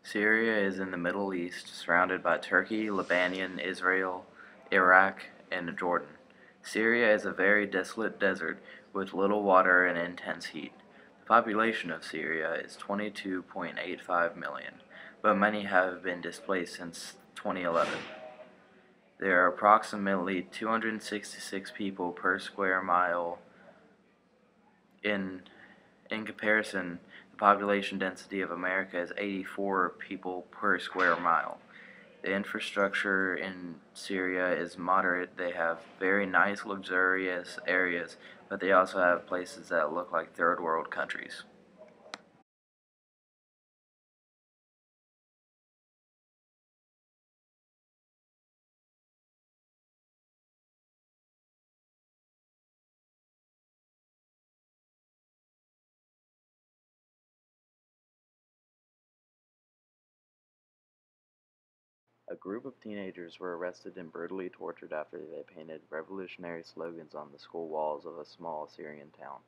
Syria is in the Middle East, surrounded by Turkey, Lebanon, Israel, Iraq, and Jordan. Syria is a very desolate desert with little water and intense heat. The population of Syria is 22.85 million, but many have been displaced since 2011. There are approximately 266 people per square mile. In In comparison, the population density of America is 84 people per square mile. The infrastructure in Syria is moderate. They have very nice, luxurious areas, but they also have places that look like third world countries. A group of teenagers were arrested and brutally tortured after they painted revolutionary slogans on the school walls of a small Syrian town.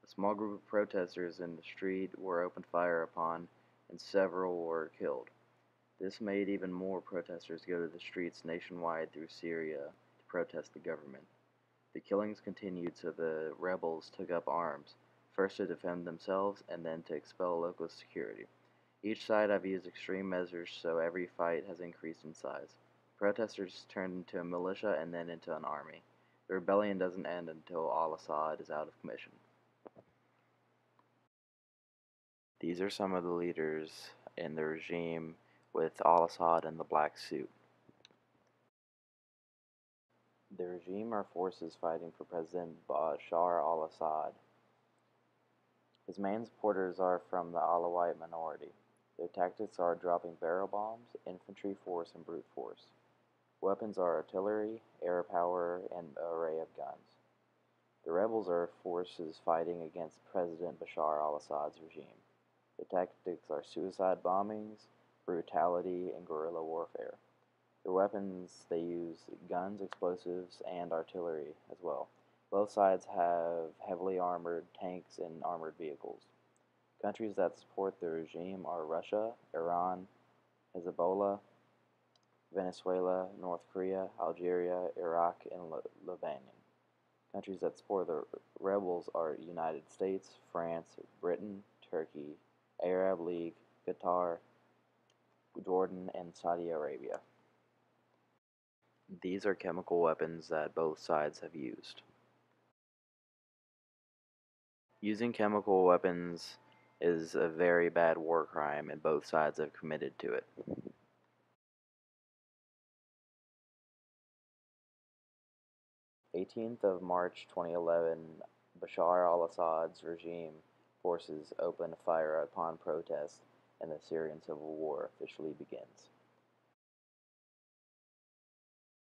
A small group of protesters in the street were opened fire upon, and several were killed. This made even more protesters go to the streets nationwide through Syria to protest the government. The killings continued, so the rebels took up arms, first to defend themselves and then to expel local security. Each side have used extreme measures, so every fight has increased in size. Protesters turned into a militia and then into an army. The rebellion doesn't end until al-Assad is out of commission. These are some of the leaders in the regime with al-Assad in the black suit. The regime are forces fighting for President Bashar al-Assad. His main supporters are from the Alawite minority. Their tactics are dropping barrel bombs, infantry force, and brute force. Weapons are artillery, air power, and an array of guns. The rebels are forces fighting against President Bashar al-Assad's regime. The tactics are suicide bombings, brutality, and guerrilla warfare. The weapons they use guns, explosives, and artillery as well. Both sides have heavily armored tanks and armored vehicles. Countries that support the regime are Russia, Iran, Hezbollah, Venezuela, North Korea, Algeria, Iraq, and Lebanon. Countries that support the rebels are United States, France, Britain, Turkey, Arab League, Qatar, Jordan, and Saudi Arabia. These are chemical weapons that both sides have used. Using chemical weapons is a very bad war crime, and both sides have committed to it. 18th of March 2011, Bashar al-Assad's regime forces opened fire upon protests, and the Syrian civil war officially begins.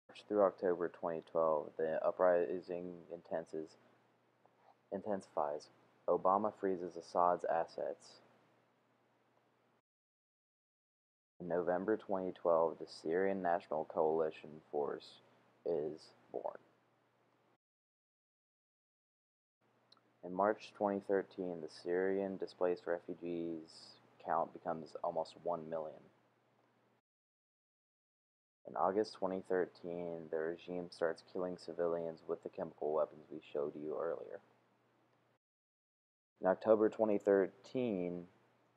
March through October 2012, the uprising intensifies. Obama freezes Assad's assets. In November 2012, the Syrian National Coalition Force is born. In March 2013, the Syrian displaced refugees count becomes almost 1 million. In August 2013, the regime starts killing civilians with the chemical weapons we showed you earlier. In October 2013,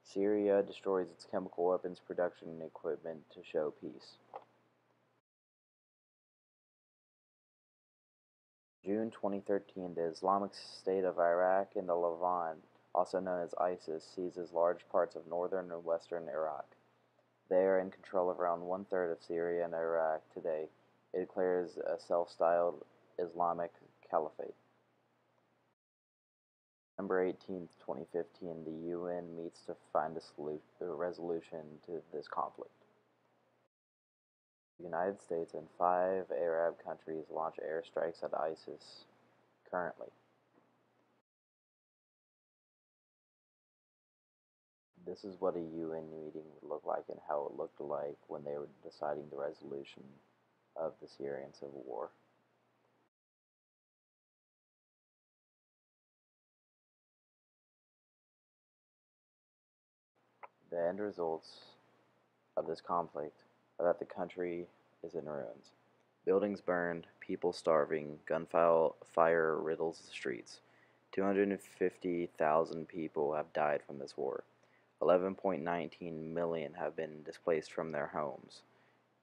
Syria destroys its chemical weapons production equipment to show peace. June 2013, the Islamic State of Iraq and the Levant, also known as ISIS, seizes large parts of northern and western Iraq. They are in control of around one-third of Syria and Iraq today. It declares a self-styled Islamic Caliphate. November 18, 2015, the UN meets to find a resolution to this conflict. The United States and 5 Arab countries launch airstrikes at ISIS currently. This is what a UN meeting would look like and how it looked like when they were deciding the resolution of the Syrian civil war. The end results of this conflict are that the country is in ruins. Buildings burned, people starving, gunfire riddles the streets. 250,000 people have died from this war. 11.19 million have been displaced from their homes.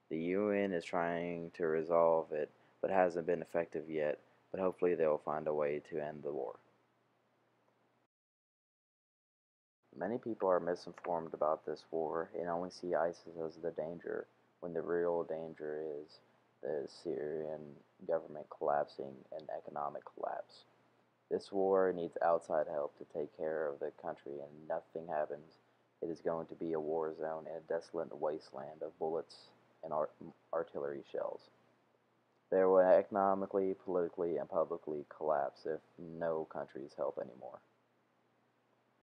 The UN is trying to resolve it, but hasn't been effective yet, but hopefully they will find a way to end the war. Many people are misinformed about this war and only see ISIS as the danger, when the real danger is the Syrian government collapsing and economic collapse. This war needs outside help to take care of the country, and nothing happens. It is going to be a war zone and a desolate wasteland of bullets and artillery shells. They will economically, politically, and publicly collapse if no countries help anymore.